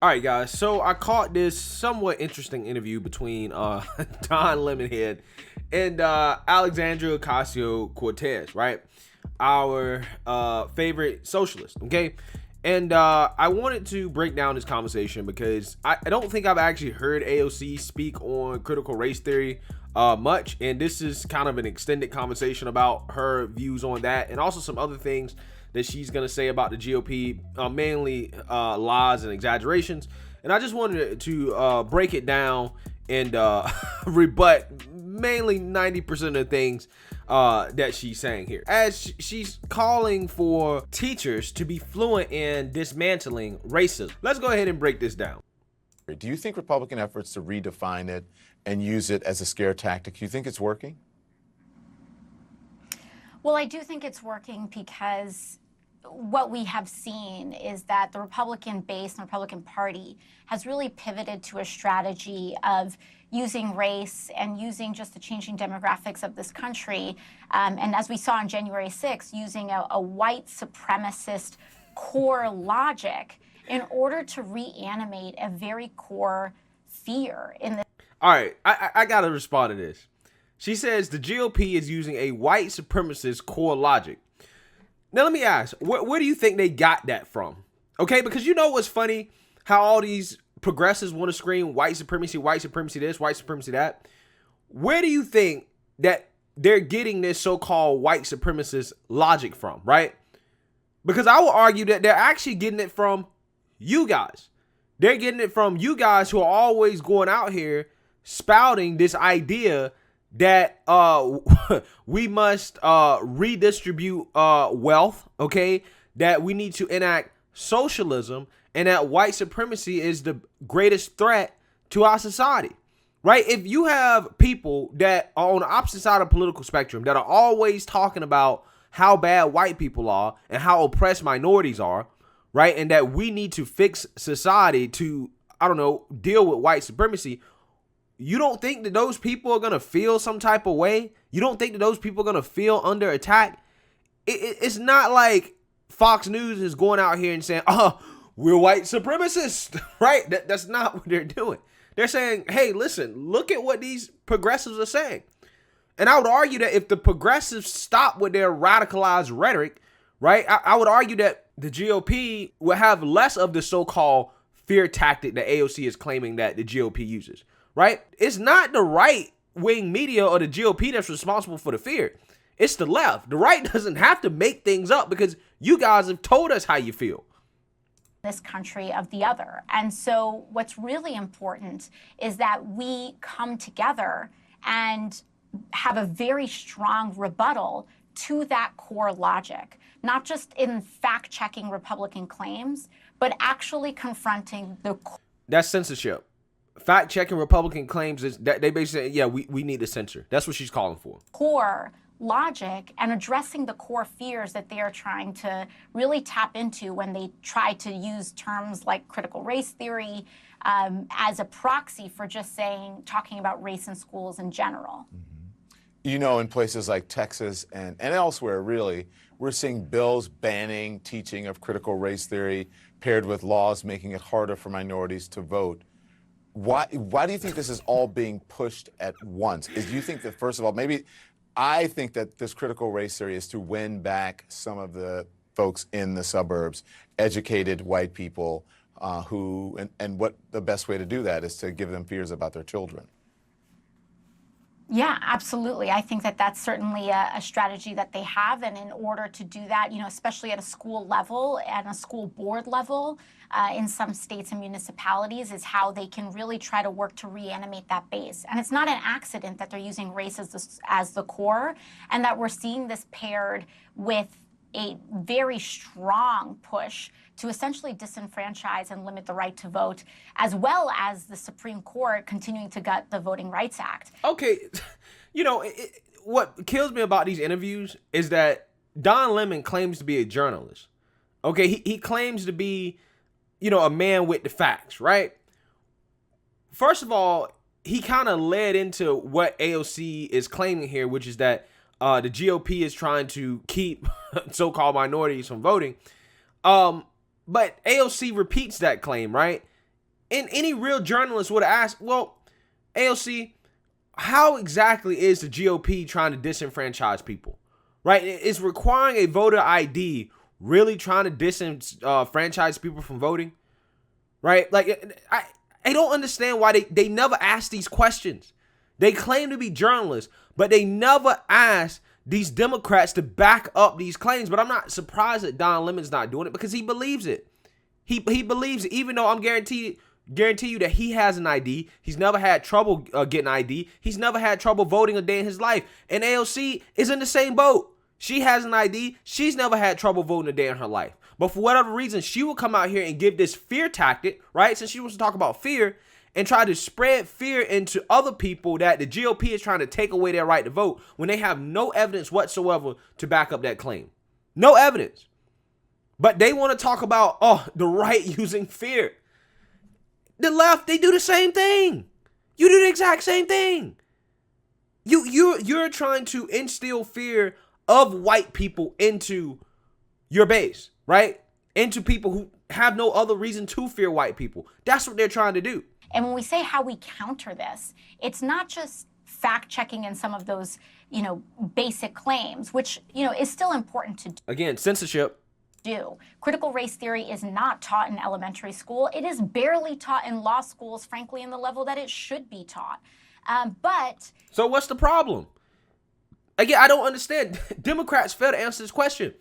All right, guys. So I caught this somewhat interesting interview between Don Lemonhead and Alexandria Ocasio-Cortez, right? Our favorite socialist, okay? And I wanted to break down this conversation because I don't think I've actually heard AOC speak on critical race theory much, and this is kind of an extended conversation about her views on that, and also some other things that she's going to say about the GOP, mainly lies and exaggerations. And I just wanted to break it down and rebut mainly 90% of the things that she's saying here. As she's calling for teachers to be fluent in dismantling racism. Let's go ahead and break this down. Do you think Republican efforts to redefine it and use it as a scare tactic, do you think it's working? Well, I do think it's working because what we have seen is that the Republican base and the Republican Party has really pivoted to a strategy of using race and using just the changing demographics of this country. And as we saw on January 6th, using a white supremacist core logic in order to reanimate a very core fear in the. All right, I got to respond to this. She says the GOP is using a white supremacist core logic. Now, let me ask, where do you think they got that from? Okay, because you know what's funny? How all these progressives want to scream white supremacy this, white supremacy that. Where do you think that they're getting this so-called white supremacist logic from, right? Because I will argue that they're actually getting it from you guys. They're getting it from you guys who are always going out here spouting this idea that we must redistribute wealth, okay? That we need to enact socialism, and that white supremacy is the greatest threat to our society, right? If you have people that are on the opposite side of the political spectrum that are always talking about how bad white people are and how oppressed minorities are, right? And that we need to fix society to, I don't know, deal with white supremacy. You don't think that those people are going to feel some type of way? You don't think that those people are going to feel under attack? It's not like Fox News is going out here and saying, oh, we're white supremacists, right? That's not what they're doing. They're saying, hey, listen, look at what these progressives are saying. And I would argue that if the progressives stop with their radicalized rhetoric, right, I would argue that the GOP will have less of the so-called fear tactic that AOC is claiming that the GOP uses. Right? It's not the right-wing media or the GOP that's responsible for the fear. It's the left. The right doesn't have to make things up because you guys have told us how you feel. This country of the other. And so what's really important is that we come together and have a very strong rebuttal to that core logic, not just in fact-checking Republican claims, but actually confronting the. That's censorship. Fact-checking Republican claims is that they basically say, yeah, we need to censor. That's what she's calling for. Core logic and addressing the core fears that they are trying to really tap into when they try to use terms like critical race theory as a proxy for just talking about race in schools in general. Mm-hmm. You know, in places like Texas and elsewhere, really, we're seeing bills banning teaching of critical race theory paired with laws making it harder for minorities to vote. Why do you think this is all being pushed at once? Do you think that, first of all, maybe I think that this critical race theory is to win back some of the folks in the suburbs, educated white people and what the best way to do that is to give them fears about their children. Yeah, absolutely. I think that that's certainly a strategy that they have. And in order to do that, you know, especially at a school level and a school board level in some states and municipalities is how they can really try to work to reanimate that base. And it's not an accident that they're using race as the core and that we're seeing this paired with a very strong push to essentially disenfranchise and limit the right to vote, as well as the Supreme Court continuing to gut the Voting Rights Act. Okay, you know, what kills me about these interviews is that Don Lemon claims to be a journalist. Okay, he claims to be, you know, a man with the facts, right? First of all, he kind of led into what AOC is claiming here, which is that the GOP is trying to keep so-called minorities from voting. But AOC repeats that claim, right? And any real journalist would have asked, well, AOC, how exactly is the GOP trying to disenfranchise people? Right? Is requiring a voter ID really trying to disenfranchise people from voting? Right? Like, I don't understand why they never ask these questions. They claim to be journalists, but they never ask these Democrats to back up these claims. But I'm not surprised that Don Lemon's not doing it, because he believes it. He believes it, even though I'm guarantee you that he has an ID. He's never had trouble getting ID. He's never had trouble voting a day in his life. And AOC is in the same boat. She has an ID. She's never had trouble voting a day in her life. But for whatever reason, she will come out here and give this fear tactic, right? Since she wants to talk about fear, and try to spread fear into other people that the GOP is trying to take away their right to vote when they have no evidence whatsoever to back up that claim. No evidence. But they want to talk about, the right using fear. The left, they do the same thing. You do the exact same thing. You're trying to instill fear of white people into your base, right? Into people who have no other reason to fear white people. That's what they're trying to do. And when we say how we counter this, it's not just fact checking in some of those, basic claims, which, is still important to do. Again, censorship. Critical race theory is not taught in elementary school. It is barely taught in law schools, frankly, in the level that it should be taught. So what's the problem? Again, I don't understand. Democrats fail to answer this question.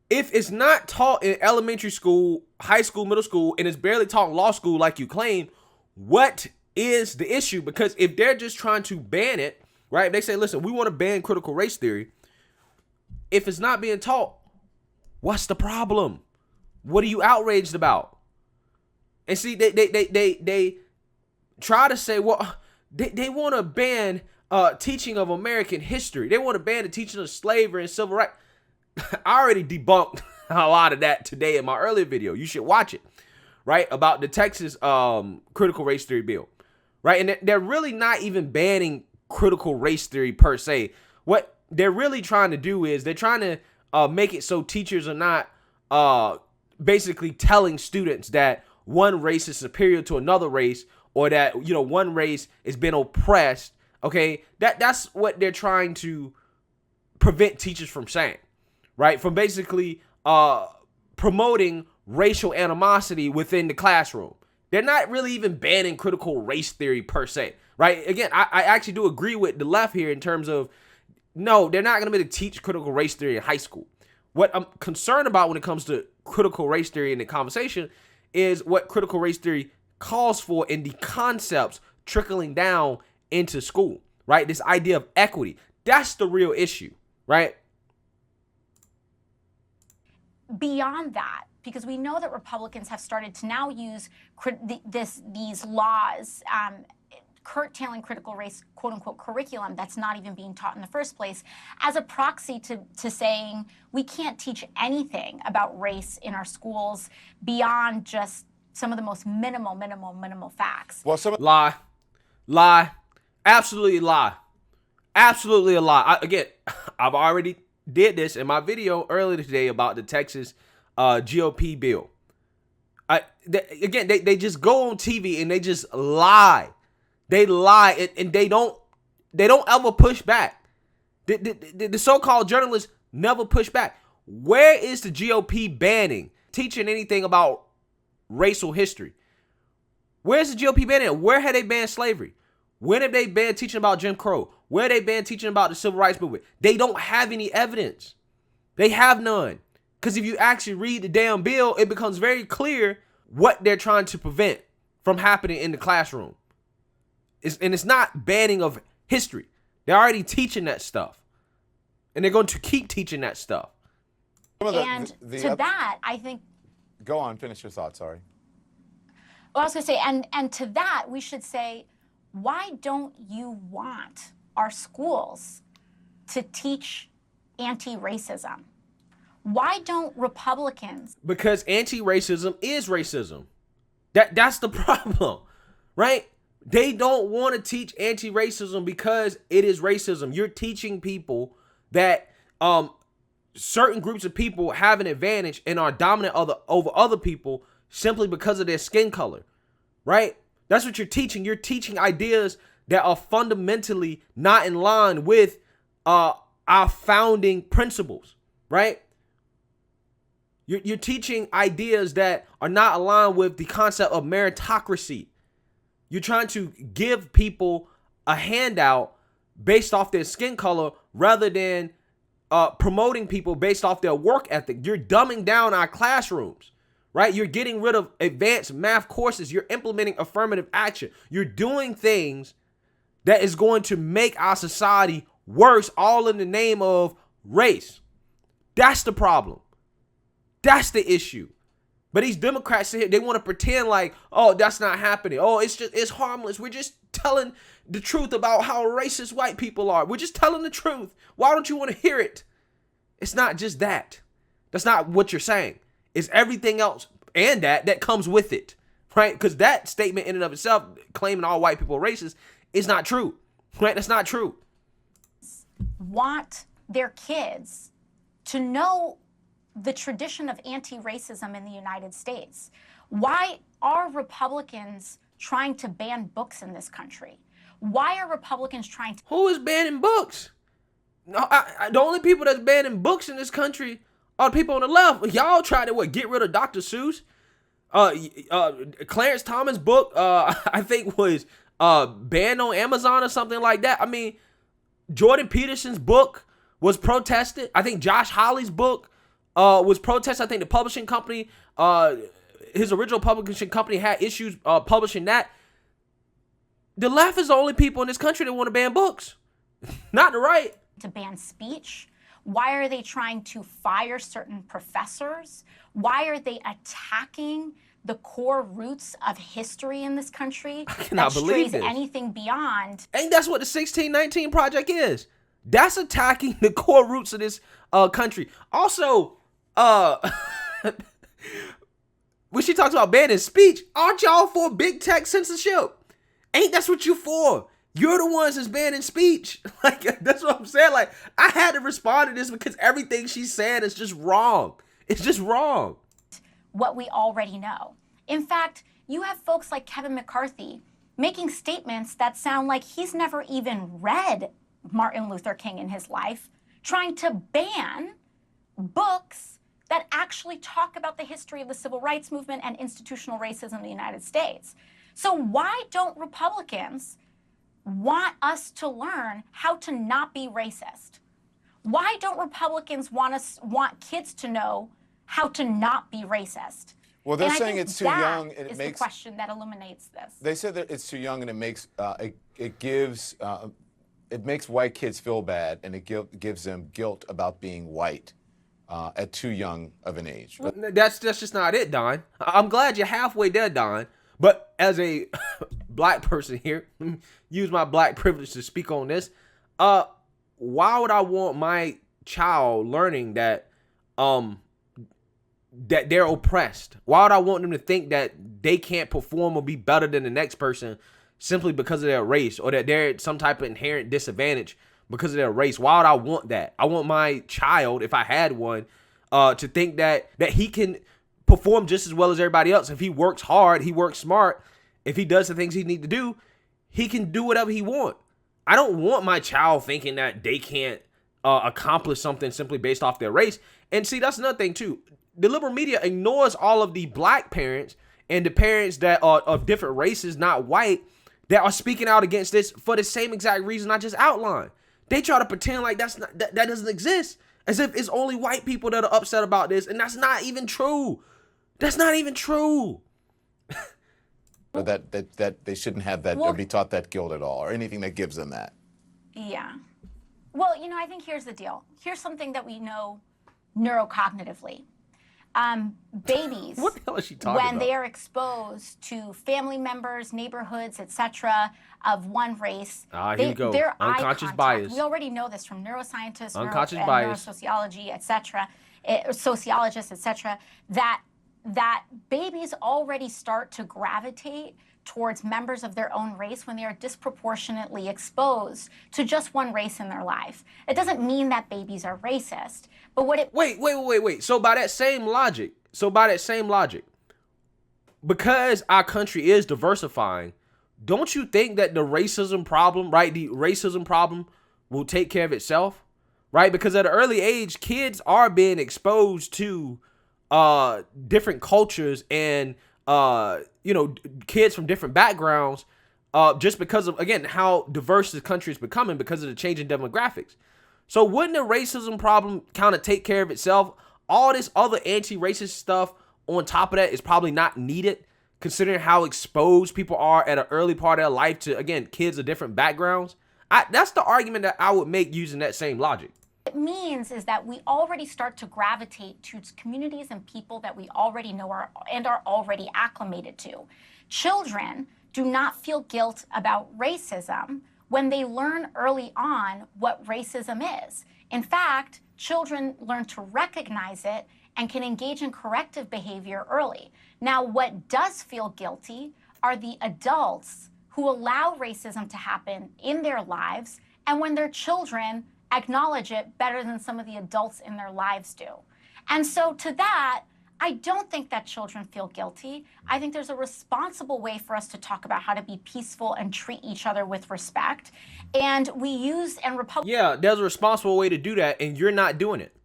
If it's not taught in elementary school, high school, middle school, and it's barely taught in law school like you claim, what is the issue? Because if they're just trying to ban it, right? If they say, listen, we want to ban critical race theory. If it's not being taught, what's the problem? What are you outraged about? And see, they try to say, well, they want to ban teaching of American history. They want to ban the teaching of slavery and civil rights. I already debunked a lot of that today in my earlier video. You should watch it, right? About the Texas critical race theory bill, right? And they're really not even banning critical race theory per se. What they're really trying to do is they're trying to make it so teachers are not basically telling students that one race is superior to another race, or that, one race is being oppressed. Okay, that's what they're trying to prevent teachers from saying, right? From basically promoting racial animosity within the classroom. They're not really even banning critical race theory per se, right? Again, I actually do agree with the left here in terms of, no, they're not going to be able to teach critical race theory in high school. What I'm concerned about when it comes to critical race theory in the conversation is what critical race theory calls for in the concepts trickling down into school, right? This idea of equity. That's the real issue, right? Beyond that, because we know that Republicans have started to now use these laws, curtailing critical race, quote unquote, curriculum that's not even being taught in the first place, as a proxy to saying we can't teach anything about race in our schools beyond just some of the most minimal facts. Well, Lie. Absolutely lie. Absolutely a lie. Again, I've already did this in my video earlier today about the Texas GOP bill. They just go on TV and they just lie. They lie and they don't ever push back. The so-called journalists never push back. Where is the GOP banning teaching anything about racial history? Where's the GOP banning it? Where have they banned slavery? When have they banned teaching about Jim Crow? Where have they banned teaching about the civil rights movement? They don't have any evidence. They have none. Because if you actually read the damn bill, it becomes very clear what they're trying to prevent from happening in the classroom. It's not banning of history. They're already teaching that stuff. And they're going to keep teaching that stuff. That, I think... Go on, finish your thought, sorry. Well, I was going to say, and to that, we should say, why don't you want our schools to teach anti-racism? Why don't Republicans? Because anti-racism is racism. That's the problem, right? They don't want to teach anti-racism because it is racism. You're teaching people that certain groups of people have an advantage and are dominant over other people simply because of their skin color. right? That's what you're teaching. You're teaching ideas that are fundamentally not in line with our founding principles, right? You're teaching ideas that are not aligned with the concept of meritocracy. You're trying to give people a handout based off their skin color rather than promoting people based off their work ethic. You're dumbing down our classrooms, right? You're getting rid of advanced math courses. You're implementing affirmative action. You're doing things that is going to make our society worse, all in the name of race. That's the problem. That's the issue. But these Democrats sit here, they want to pretend like, oh, that's not happening. Oh, it's harmless. We're just telling the truth about how racist white people are. We're just telling the truth. Why don't you want to hear it? It's not just that. That's not what you're saying. It's everything else and that comes with it, right? Because that statement in and of itself, claiming all white people are racist, is not true, right? That's not true. Want their kids to know the tradition of anti-racism in the United States. Why are Republicans trying to ban books in this country? Why are Republicans trying to... Who is banning books? No, the only people that's banning books in this country are the people on the left. Y'all tried to get rid of Dr. Seuss? Clarence Thomas' book, I think was banned on Amazon or something like that. I mean, Jordan Peterson's book was protested. I think Josh Hawley's book was protested. I think the publishing company, his original publishing company had issues publishing that. The left is the only people in this country that want to ban books, not the right. To ban speech? Why are they trying to fire certain professors? Why are they attacking the core roots of history in this country? I cannot believe this. Anything beyond? Ain't that's what the 1619 Project is? That's attacking the core roots of this country. Also, when she talks about banning speech, aren't y'all for big tech censorship? Ain't that's what you for? You're the ones that's banning speech. Like, that's what I'm saying. Like, I had to respond to this because everything she's saying is just wrong. It's just wrong. What we already know. In fact, you have folks like Kevin McCarthy making statements that sound like he's never even read Martin Luther King in his life, trying to ban books that actually talk about the history of the civil rights movement and institutional racism in the United States. So why don't Republicans want us to learn how to not be racist? Why don't Republicans want kids to know how to not be racist? Well, they're saying it's too young, and it makes the question that illuminates this. They said that it's too young, and it makes it makes white kids feel bad, and it gives them guilt about being white at too young of an age. That's just not it, Don. I'm glad you're halfway there, Don. But as a black person here, use my black privilege to speak on this. Why would I want my child learning that that they're oppressed? Why would I want them to think that they can't perform or be better than the next person simply because of their race, or that they're at some type of inherent disadvantage because of their race? Why would I want that? I want my child, if I had one, to think that he can perform just as well as everybody else. If he works hard, he works smart, if he does the things he need to do, he can do whatever he want. I don't want my child thinking that they can't accomplish something simply based off their race. And see, that's another thing too. The liberal media ignores all of the black parents and the parents that are of different races, not white, that are speaking out against this for the same exact reason I just outlined. They try to pretend like that doesn't exist, as if it's only white people that are upset about this, and that's not even true. That's not even true. that they shouldn't have that, or be taught that guilt at all, or anything that gives them that. Yeah. Well, I think here's the deal. Here's something that we know neurocognitively. Babies, what the hell is she talking about? When they are exposed to family members, neighborhoods, etc., of one race, here we go. Their unconscious eye contact, bias. we already know this from neuroscientists, unconscious bias, neurosociology, etc., sociologists, etc., that babies already start to gravitate towards members of their own race when they are disproportionately exposed to just one race in their life. It doesn't mean that babies are racist, but what it... Wait. So by that same logic, because our country is diversifying, don't you think that the racism problem, right? The racism problem will take care of itself, right? Because at an early age, kids are being exposed to different cultures and kids from different backgrounds, just because of, again, how diverse the country is becoming because of the changing demographics. So wouldn't the racism problem kind of take care of itself? All this other anti-racist stuff on top of that is probably not needed, considering how exposed people are at an early part of their life to, again, kids of different backgrounds. That's the argument that I would make using that same logic. What it means is that we already start to gravitate to communities and people that we already know are already acclimated to. Children do not feel guilt about racism when they learn early on what racism is. In fact, children learn to recognize it and can engage in corrective behavior early. Now, what does feel guilty are the adults who allow racism to happen in their lives, and when their children acknowledge it better than some of the adults in their lives do. And so to that, I don't think that children feel guilty. I think there's a responsible way for us to talk about how to be peaceful and treat each other with respect. And we use and Yeah, there's a responsible way to do that, and you're not doing it,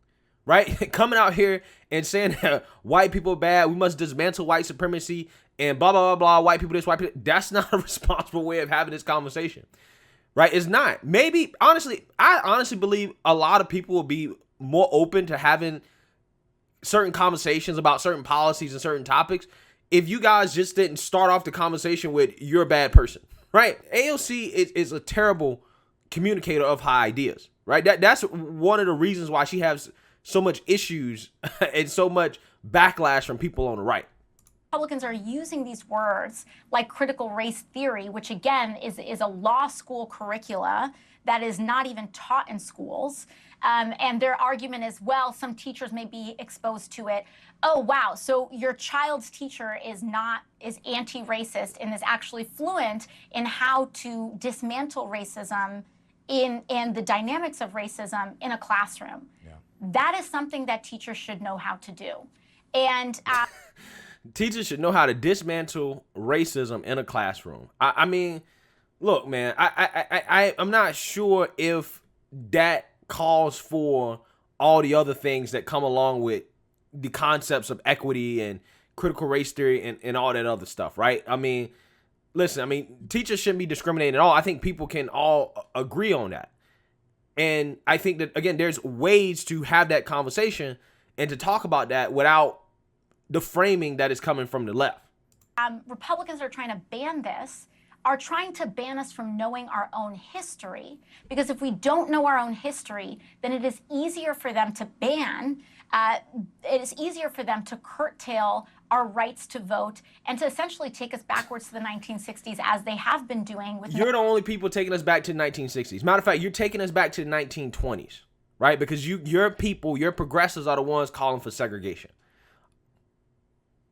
right? Coming out here and saying that white people are bad, we must dismantle white supremacy, and blah, blah, blah, blah, white people this, white people, that's not a responsible way of having this conversation, right? It's not. Maybe, honestly, I honestly believe a lot of people will be more open to having certain conversations about certain policies and certain topics if you guys just didn't start off the conversation with you're a bad person, right? AOC is a terrible communicator of her ideas, right? That's one of the reasons why she has so much issues and so much backlash from people on the right. Republicans are using these words like critical race theory, which again is a law school curricula that is not even taught in schools. And their argument is, well, some teachers may be exposed to it. Oh, wow. So your child's teacher is anti-racist and is actually fluent in how to dismantle racism and the dynamics of racism in a classroom. Yeah. That is something that teachers should know how to do. And teachers should know how to dismantle racism in a classroom. I mean, look, man, I'm not sure if that calls for all the other things that come along with the concepts of equity and critical race theory and all that other stuff, right? I mean, listen, teachers shouldn't be discriminated at all. I think people can all agree on that. And I think that, again, there's ways to have that conversation and to talk about that without the framing that is coming from the left. Republicans are trying to ban this, are trying to ban us from knowing our own history, because if we don't know our own history, then it is easier for them to it is easier for them to curtail our rights to vote and to essentially take us backwards to the 1960s, as they have been doing with— You're the only people taking us back to the 1960s. Matter of fact, you're taking us back to the 1920s, right? Because your people, your progressives are the ones calling for segregation.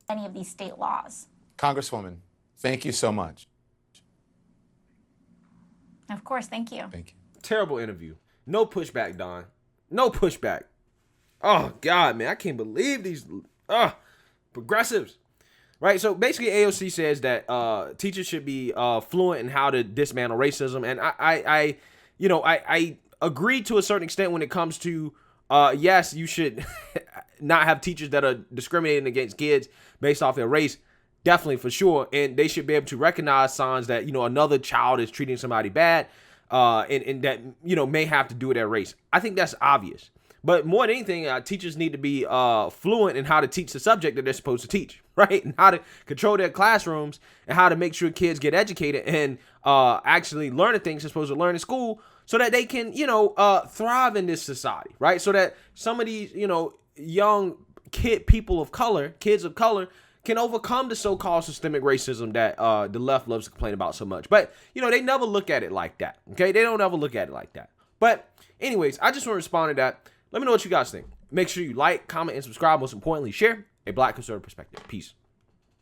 Any of these state laws. Congresswoman, thank you so much. Of course, thank you. Thank you. Terrible interview. No pushback, Don. No pushback. Oh, God, man. I can't believe these progressives. Right? So basically, AOC says that teachers should be fluent in how to dismantle racism. And I agree to a certain extent when it comes to, yes, you should not have teachers that are discriminating against kids based off their race. Definitely, for sure. And they should be able to recognize signs that, another child is treating somebody bad and that, may have to do with their race. I think that's obvious. But more than anything, teachers need to be fluent in how to teach the subject that they're supposed to teach, right? And how to control their classrooms and how to make sure kids get educated and actually learn the things they're supposed to learn in school so that they can, thrive in this society, right? So that some of these, young kids of color, can overcome the so-called systemic racism that the left loves to complain about so much. But, they never look at it like that, okay? They don't ever look at it like that. But anyways, I just want to respond to that. Let me know what you guys think. Make sure you like, comment, and subscribe. Most importantly, share a Black conservative perspective. Peace.